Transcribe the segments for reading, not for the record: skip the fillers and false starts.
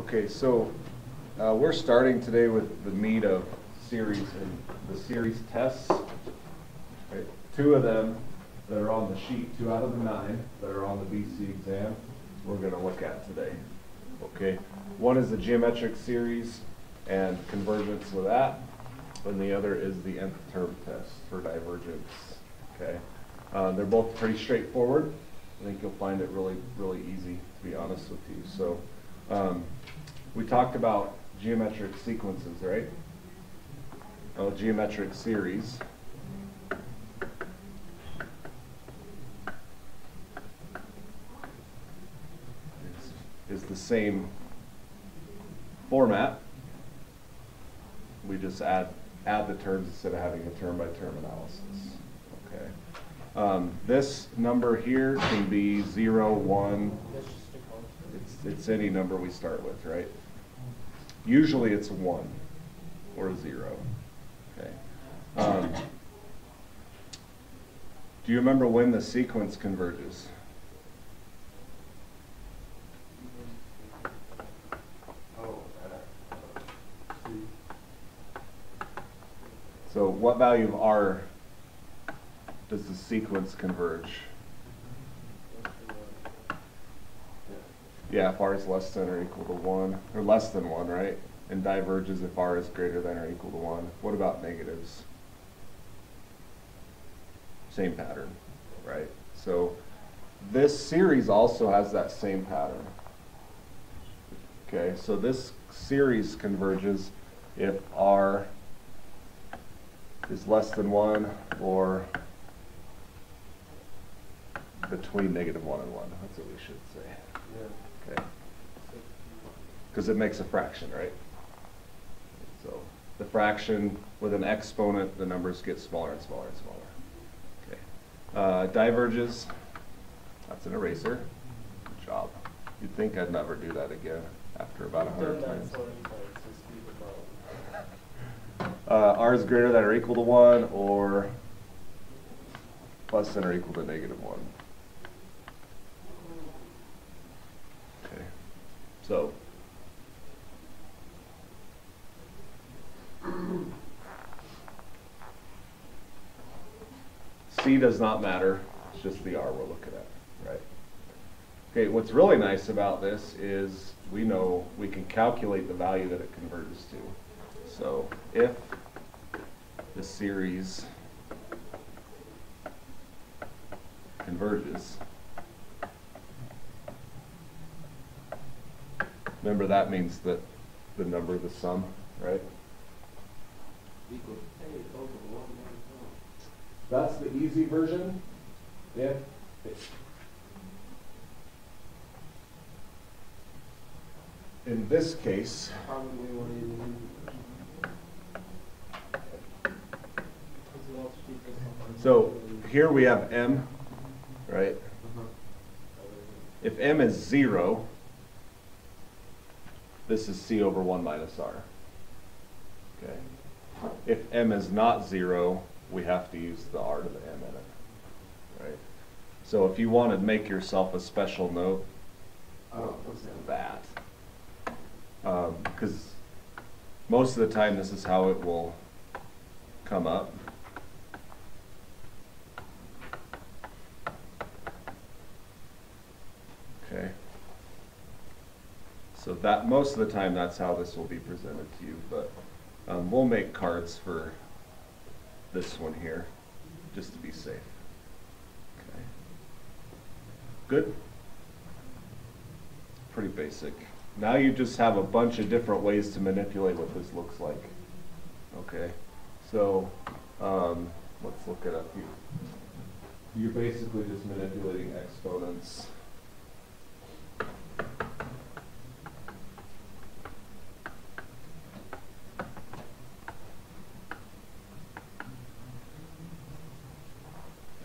Okay, so we're starting today with the meat of series and the series tests. Right? 2 of them that are on the sheet, 2 out of the 9 that are on the BC exam, we're going to look at today. Okay, one is the geometric series and convergence with that, and the other is the Nth Term Test for Divergence. Okay, they're both pretty straightforward. I think you'll find it really easy, to be honest with you. So we talked about geometric sequences, right? Oh, geometric series. Is the same format. We just add the terms instead of having a term-by-term analysis. Okay. This number here can be 0, 1. It's any number we start with, right? Usually it's 1 or 0. Okay. Do you remember when the sequence converges? So what value of R does the sequence converge? Yeah, if R is less than or equal to 1, or less than 1, right? And diverges if R is greater than or equal to 1. What about negatives? Same pattern, right? So this series also has that same pattern. Okay, so this series converges if R is less than 1 or between -1 and 1. That's what we should say. Yeah. Okay. Because it makes a fraction, right? So the fraction with an exponent, the numbers get smaller and smaller and smaller. Okay. Diverges. That's an eraser. Good job. You'd think I'd never do that again after about 100 times. R is greater than or equal to 1 or less than or equal to -1. Okay, so C does not matter, it's just the R we're looking at, right? Okay, what's really nice about this is we know we can calculate the value that it converges to. So if the series converges, remember that means that the number, the sum, right? That's the easy version. If in this case, so here we have M, right? If M is 0, this is C over 1 minus R. Okay. If M is not 0, we have to use the R to the M in it, right? So if you want to make yourself a special note, that. Because most of the time this is how it will come up. Okay. So that most of the time that's how this will be presented to you, but we'll make cards for this one here just to be safe. Okay. Good? Pretty basic. Now you just have a bunch of different ways to manipulate what this looks like. Okay. So let's look it up. You're basically just manipulating exponents.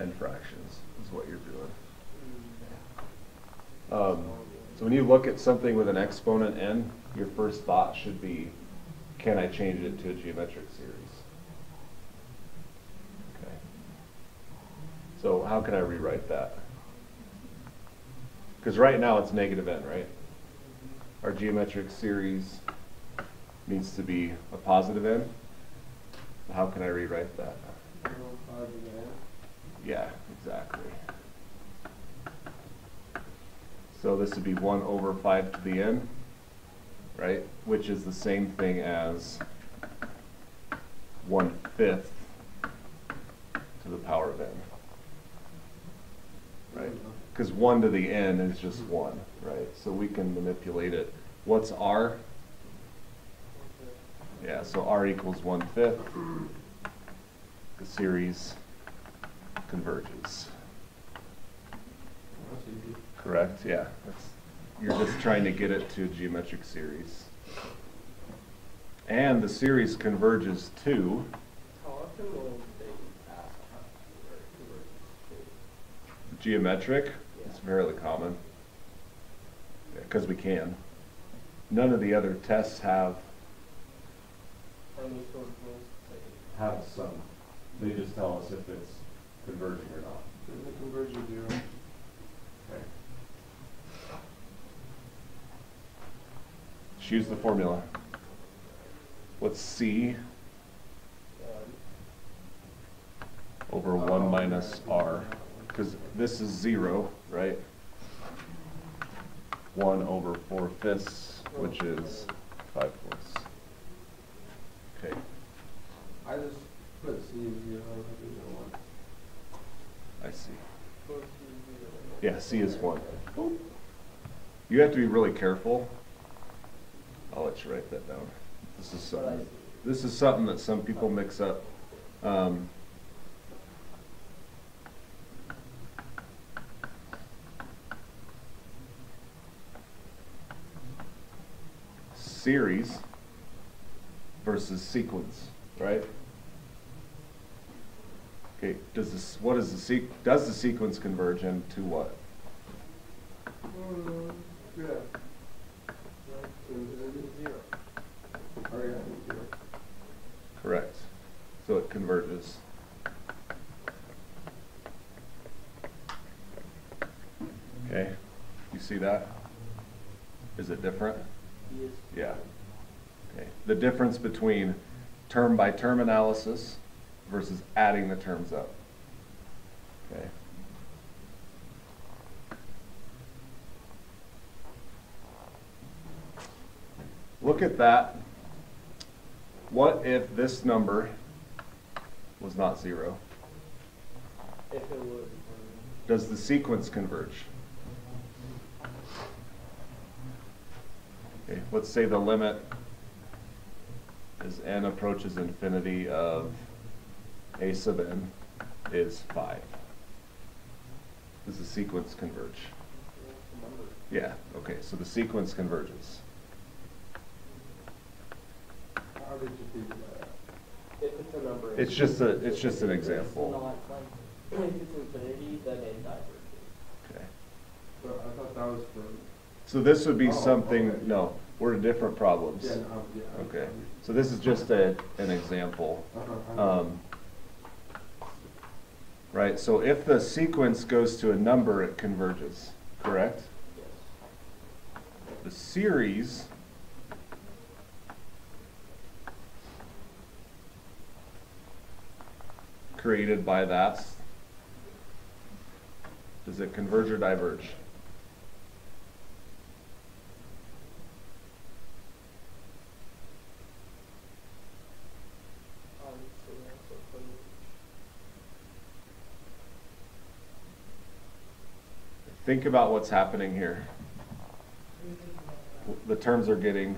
And fractions is what you're doing. So when you look at something with an exponent n, your first thought should be, can I change it to a geometric series? Okay. So how can I rewrite that? Because right now it's -n, right? our geometric series needs to be a positive n. How can I rewrite that? Yeah, exactly. So this would be 1 over 5 to the n, right? Which is the same thing as 1/5 to the power of n, right? Because 1 to the n is just 1, right? So we can manipulate it. What's r? Yeah, so r equals 1/5. The series converges. Correct? Yeah. You're just trying to get it to a geometric series. And the series converges to. How often will they ask how converges to? Geometric? Yeah. It's fairly common. Because we can. None of the other tests have some. They just tell us if it's converging or not. Is it converging 0? Okay. Just use the formula. What's C over 1 minus R? Because this is 0, right? 1 over 4/5, which is 5/4. Okay. I just put C as 0. I see. Yeah, C is 1. You have to be really careful. I'll let you write that down. This is something that some people mix up. Series versus sequence, right? Okay, does the sequence converge into what? Yeah. Zero. Oh, yeah, 0. Correct. So it converges. Okay, you see that? Is it different? Yes. Yeah. Okay. The difference between term by term analysis versus adding the terms up. Okay. Look at that. What if this number was not 0? If it would. Does the sequence converge? Okay, let's say the limit as n approaches infinity of a sub n is 5. Does the sequence converge? Yeah, okay, so the sequence converges. How did you figure that out? If it's a number. It's just an example. It's not like, if it's infinity, then it diverges. Okay. So I thought that was for. So this would be Oh, something, okay. no, we're in different problems. Yeah, no, yeah. Okay, so this is just an example. Right, so if the sequence goes to a number, it converges, correct? Yes. The series created by that, does it converge or diverge? Think about what's happening here. The terms are getting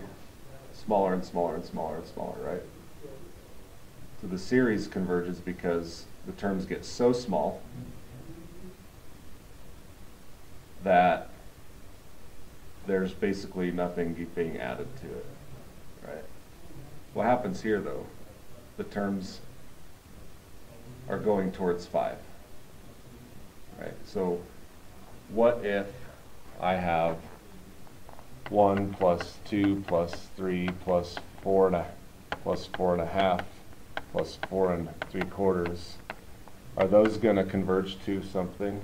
smaller and smaller and smaller and smaller, right? So the series converges because the terms get so small that there's basically nothing being added to it, right? What happens here, though? The terms are going towards 5, right? So what if I have 1 plus 2 plus 3 plus 4 plus 4.5 plus 4 3/4? Are those going to converge to something?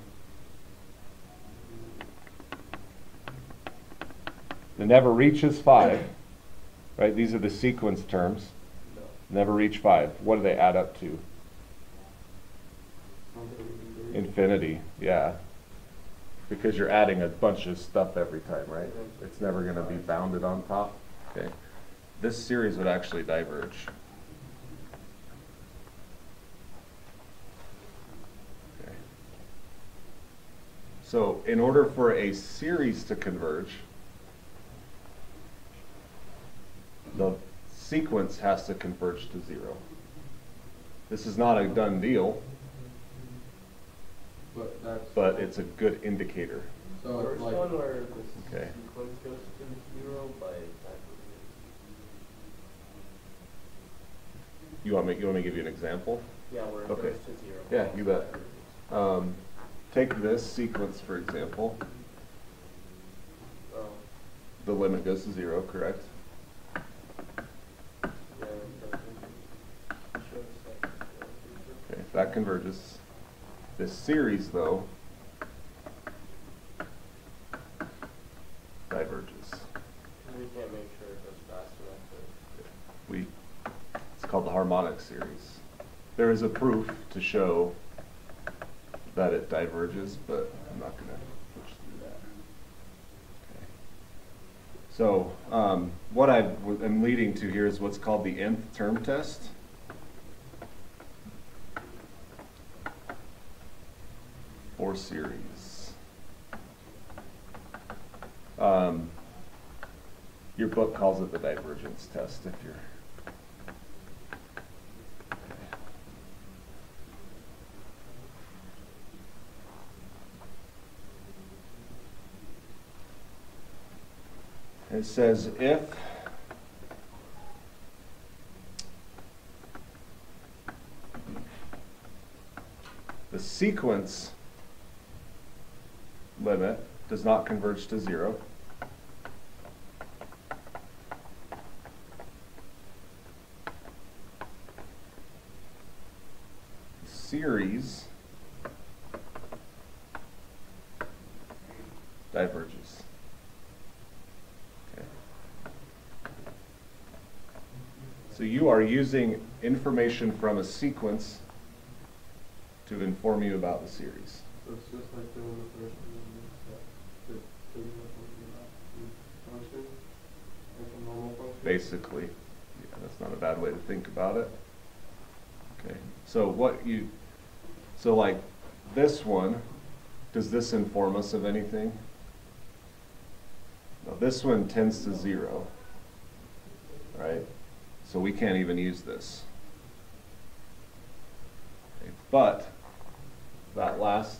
It never reaches 5, right? These are the sequence terms. No. Never reach 5. What do they add up to? Infinity, yeah. Because you're adding a bunch of stuff every time, right? It's never going to be bounded on top. Okay. This series would actually diverge. Okay. So in order for a series to converge, the sequence has to converge to 0. This is not a done deal, but it's a good indicator. So First it's like, one where the Okay. sequence goes to 0 by divergence. You want me to give you an example? Yeah, where it Okay. goes to 0. Yeah, you bet. Take this sequence, for example. Oh, The limit goes to 0, correct? yeah, it doesn't show a second. Okay, that converges. This series, though, diverges. We can't make sure it goes fast enough It's called the harmonic series. There is a proof to show that it diverges, but I'm not going to push through that. Okay. So what I'm leading to here is what's called the Nth Term Test. For series. Your book calls it the divergence test if you're... It says if the sequence limit does not converge to 0, series diverges. Okay. So you are using information from a sequence to inform you about the series. so it's just like the first one, function, like a normal function. Basically, yeah, that's not a bad way to think about it. Okay, so like this one, does this inform us of anything? No, this one tends to 0, right? So we can't even use this. Okay, but that last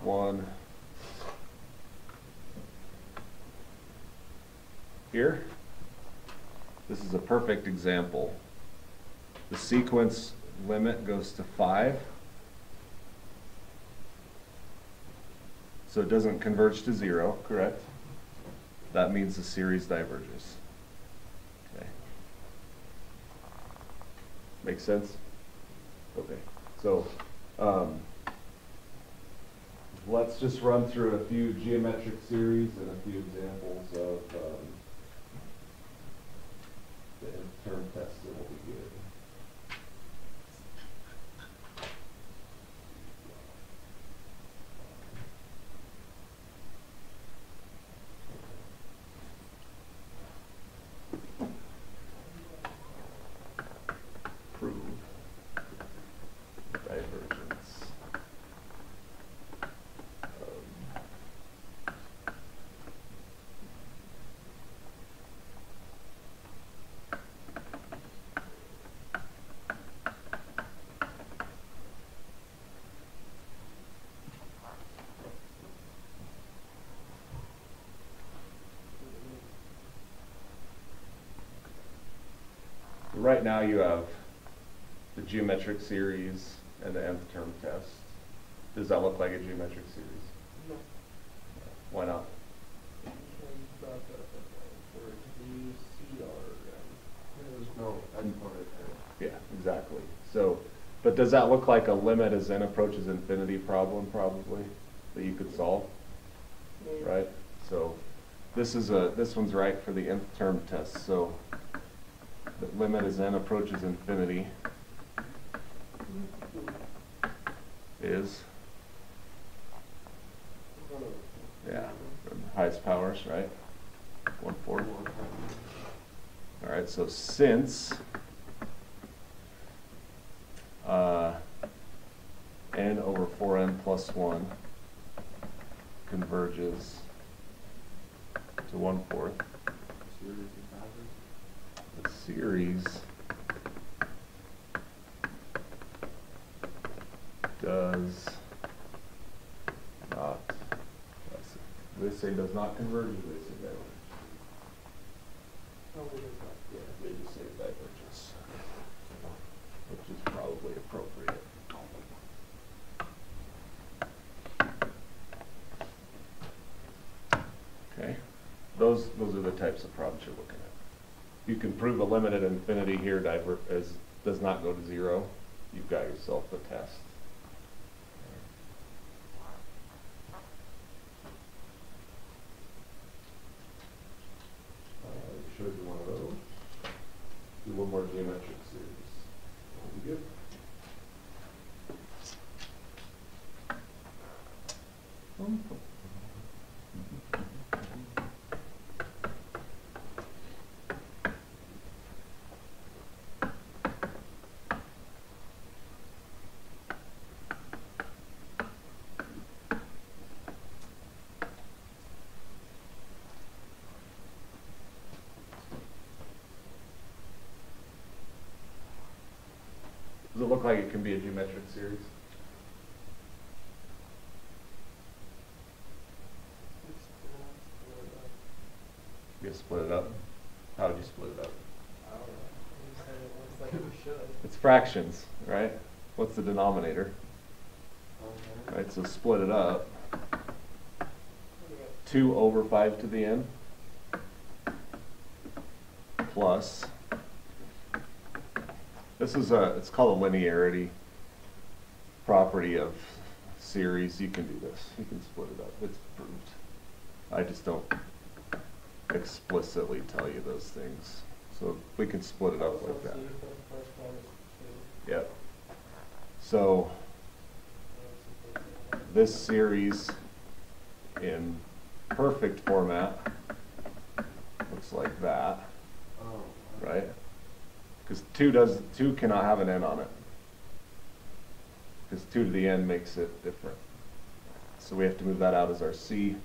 one here, this is a perfect example. The sequence limit goes to 5. So it doesn't converge to 0, correct? That means the series diverges. Okay. Make sense? Okay. So let's just run through a few geometric series and a few examples of the Nth Term Test, and we'll be good. Prove divergence. Right now you have the geometric series and the Nth Term Test. Does that look like a geometric series? No. Why not? There's no exponent there. Yeah, exactly. So, but does that look like a limit as n approaches infinity problem probably that you could solve? Right? So this one's right for the nth term test. So the limit as n approaches infinity is, yeah, highest powers, right? 1/4. All right, so since n over 4n plus 1 converges to 1/4, the series does not, they say does not converge, or they say diverge? Yeah, they just say diverges, which is probably appropriate. Okay, those are the types of problems you're looking at. You can prove a limit at infinity here does not go to 0. You've got yourself a test. Show you one of those. Do one more geometric series. That'll be good. Does it look like it can be a geometric series? You split it up? How would you split it up? I don't know. You said it looks like it should. It's fractions, right? What's the denominator? Okay. Right, so split it up. What do you got? 2 over 5 to the n plus, this is it's called a linearity property of series. You can do this. You can split it up. It's proved. I just don't explicitly tell you those things. So we can split it up like that. So C for the first one is 2. Yep. So this series in perfect format looks like that, right? Because 2 cannot have an n on it. Because 2 to the n makes it different. So we have to move that out as our c.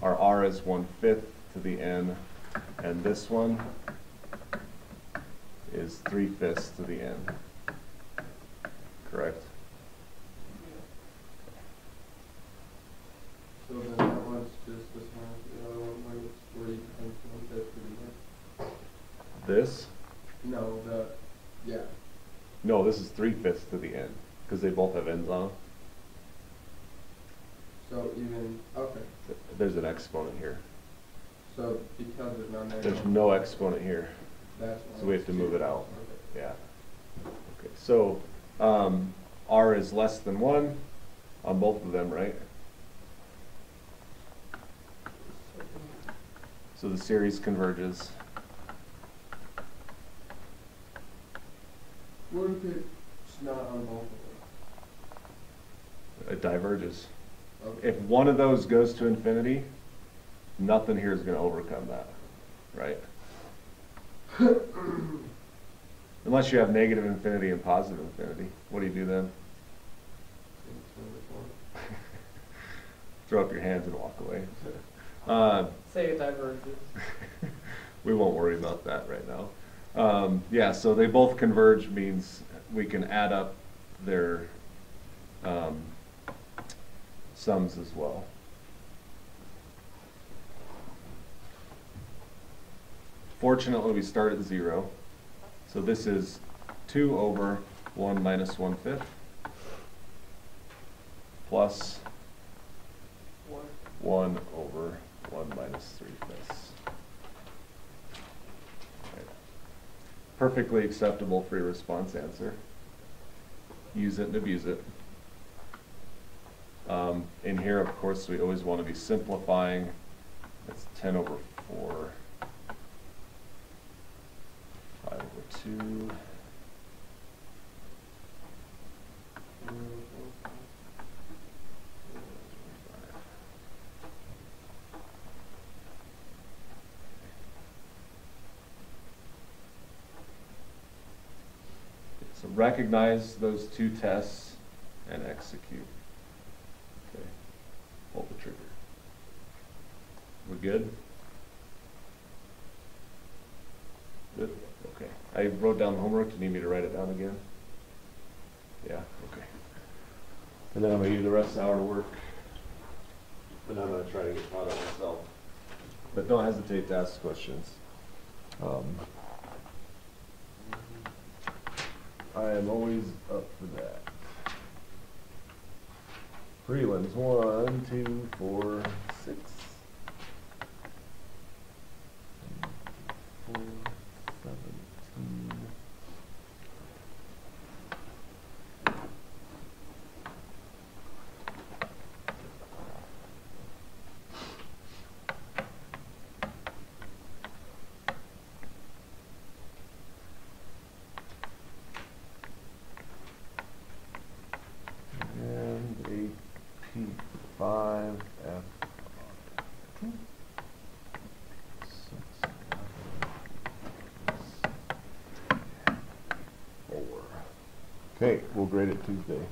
Our r is 1/5 to the n, and this one is 3/5 to the n. Correct? So then that one's just this one, the other one where you can put that for the This? No, yeah. No, this is 3/5 to the n, because they both have n's on them. So even, okay. There's an exponent here. So because there's none there. There's no exponent here, That's why so we have it's to move two. it out. Okay. Yeah. Okay, so r is less than 1 on both of them, right? So the series converges. What if it's not on both of It diverges. them? Okay. If one of those goes to infinity, nothing here is going to overcome that, right? Unless you have negative infinity and positive infinity. What do you do then? Throw up your hands and walk away. Say it diverges. We won't worry about that right now. Yeah, so they both converge means we can add up their sums as well. Fortunately, we start at 0. So this is 2 over 1 minus 1/5 plus 1 over 1 minus 3/5. Right. Perfectly acceptable free response answer. Use it and abuse it. In here, of course, we always want to be simplifying. It's 10 over 4, 5 over 2. So recognize those two tests and execute. Okay. Pull the trigger. We're good? Good? Okay. I wrote down the homework. Do you need me to write it down again? Yeah, okay. And then I'm going to give you the rest of the hour to work. But I'm going to try to get caught up myself. But don't hesitate to ask questions. I am always up for that. Prelims 1, 2, 4, 6. 4, 17. And AP5 F 2. 6, 4. Okay, we'll grade it Tuesday.